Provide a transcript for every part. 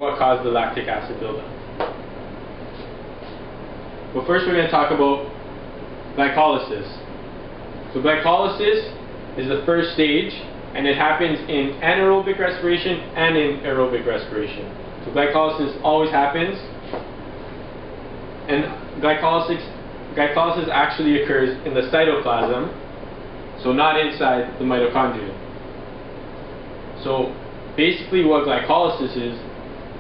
What caused the lactic acid buildup. But first we're going to talk about glycolysis. So glycolysis is the first stage, and it happens in anaerobic respiration and in aerobic respiration. So glycolysis always happens, and glycolysis actually occurs in the cytoplasm, so not inside the mitochondria. So basically what glycolysis is,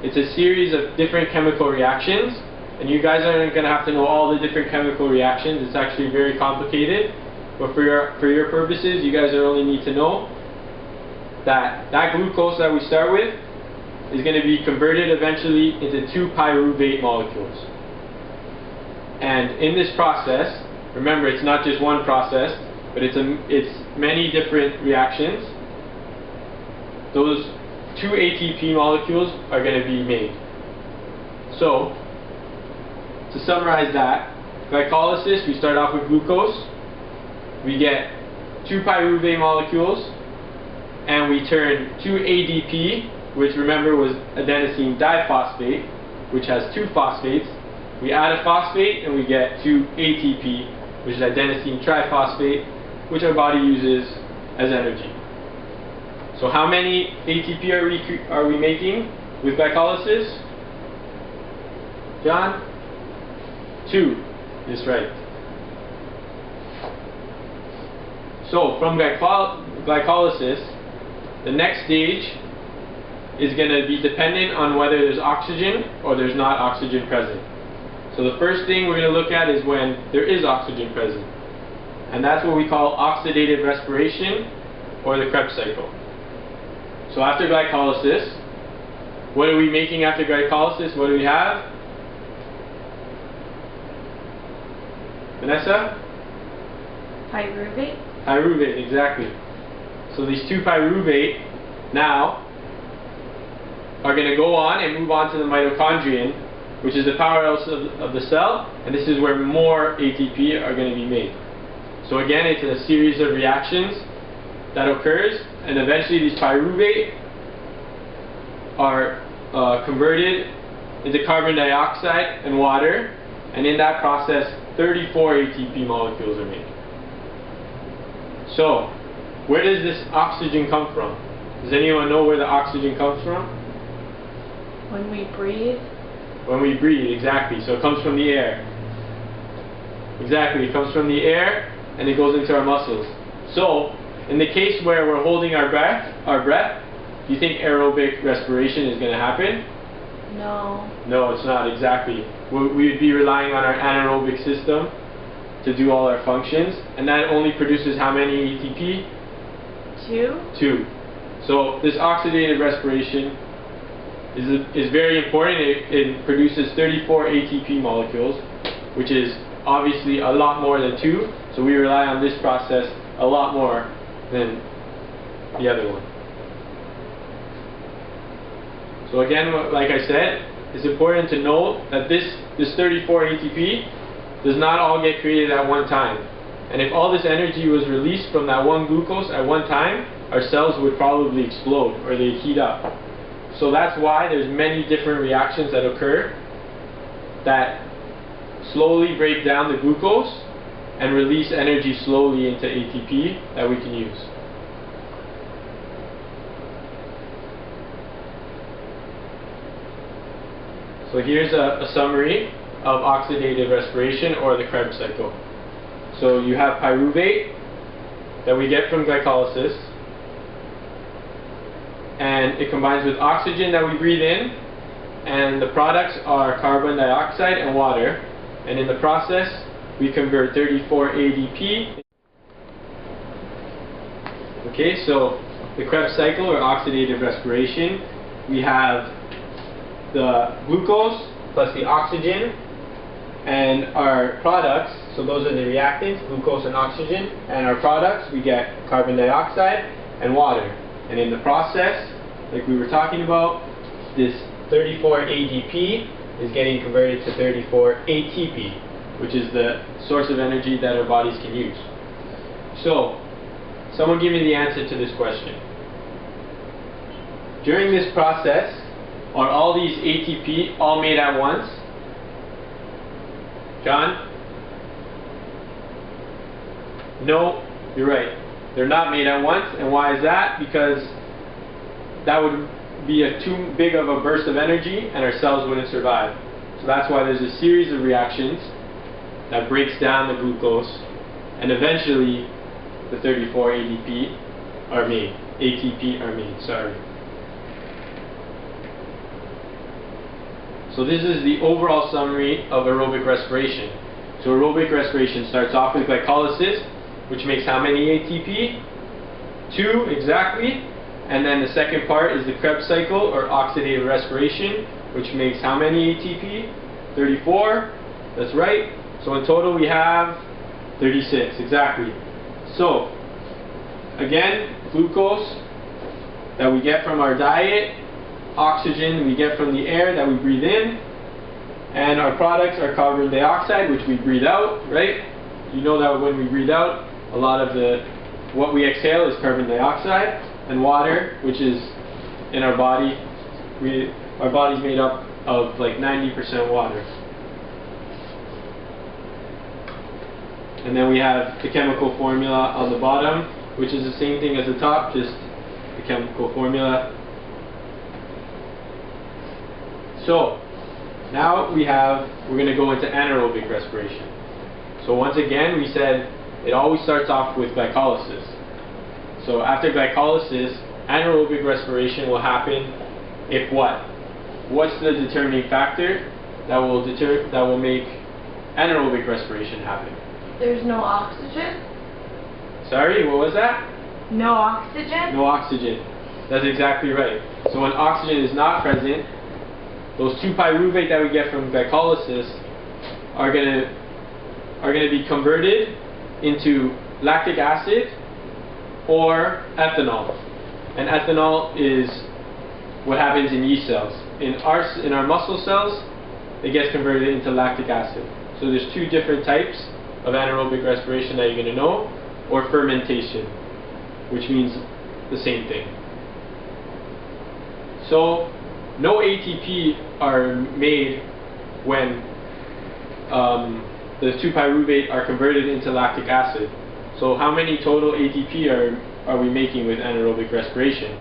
it's a series of different chemical reactions, and you guys aren't going to have to know all the different chemical reactions. It's actually very complicated, but for your purposes, you guys only need to know that glucose that we start with is going to be converted eventually into 2-pyruvate molecules. And in this process, remember, it's not just one process, but it's many different reactions. Those 2 ATP molecules are going to be made. So, to summarize that, glycolysis, we start off with glucose, we get 2 pyruvate molecules, and we turn 2 ADP, which remember was adenosine diphosphate, which has 2 phosphates. We add a phosphate and we get 2 ATP, which is adenosine triphosphate, which our body uses as energy. So how many ATP are we making with glycolysis? John? 2. That's right. So from glycolysis, the next stage is going to be dependent on whether there's oxygen or there's not oxygen present. So the first thing we're going to look at is when there is oxygen present. And that's what we call oxidative respiration, or the Krebs cycle. So after glycolysis, what are we making after glycolysis? What do we have? Vanessa? Pyruvate? Pyruvate, exactly. So these 2 pyruvate now are going to go on and move on to the mitochondrion, which is the powerhouse of the cell, and this is where more ATP are going to be made. So again, it's a series of reactions that occurs, and eventually these pyruvate are converted into carbon dioxide and water, and in that process 34 ATP molecules are made. So where does this oxygen come from? Does anyone know where the oxygen comes from? When we breathe. When we breathe, exactly. So it comes from the air. Exactly, it comes from the air and it goes into our muscles. So in the case where we're holding our breath, do you think aerobic respiration is going to happen? No. No, it's not, exactly. We would be relying on our anaerobic system to do all our functions, and that only produces how many ATP? 2. 2. So this oxidative respiration is very important. It produces 34 ATP molecules, which is obviously a lot more than 2, so we rely on this process a lot more than the other one. So again, like I said, it's important to note that this 34 ATP does not all get created at one time. And if all this energy was released from that one glucose at one time, our cells would probably explode or they'd heat up. So that's why there's many different reactions that occur that slowly break down the glucose and release energy slowly into ATP that we can use. So here's a summary of oxidative respiration, or the Krebs cycle. So you have pyruvate that we get from glycolysis, and it combines with oxygen that we breathe in, and the products are carbon dioxide and water, and in the process we convert 34 ADP. Okay, so the Krebs cycle, or oxidative respiration, we have the glucose plus the oxygen and our products, so those are the reactants, glucose and oxygen, and our products, we get carbon dioxide and water. And in the process, like we were talking about, this 34 ADP is getting converted to 34 ATP, which is the source of energy that our bodies can use. So, someone give me the answer to this question. During this process, Are all these ATP all made at once? John? No, you're right. They're not made at once. And why is that? Because that would be too big of a burst of energy and our cells wouldn't survive. So that's why there's a series of reactions that breaks down the glucose, and eventually the 34 ATP are made. Sorry. So this is the overall summary of aerobic respiration. So aerobic respiration starts off with glycolysis, which makes how many ATP? 2 exactly. And then the second part is the Krebs cycle, or oxidative respiration, which makes how many ATP? 34. That's right. So in total we have 36, exactly. So again, glucose that we get from our diet, oxygen we get from the air that we breathe in, and our products are carbon dioxide, which we breathe out, right? You know that when we breathe out, a lot of what we exhale is carbon dioxide, and water, which is in our body. Our body's made up of like 90% water. And then we have the chemical formula on the bottom, which is the same thing as the top, just the chemical formula. So now we're going to go into anaerobic respiration. So once again, we said it always starts off with glycolysis. So after glycolysis, anaerobic respiration will happen if what? What's the determining factor that will make anaerobic respiration happen? There's no oxygen? Sorry, what was that? No oxygen? No oxygen. That's exactly right. So when oxygen is not present, those 2-pyruvate that we get from glycolysis are gonna be converted into lactic acid or ethanol. And ethanol is what happens in yeast cells. In our muscle cells, it gets converted into lactic acid. So there's 2 different types of anaerobic respiration that you're going to know, or fermentation, which means the same thing. So no ATP are made when the 2-pyruvate are converted into lactic acid. So how many total ATP are we making with anaerobic respiration?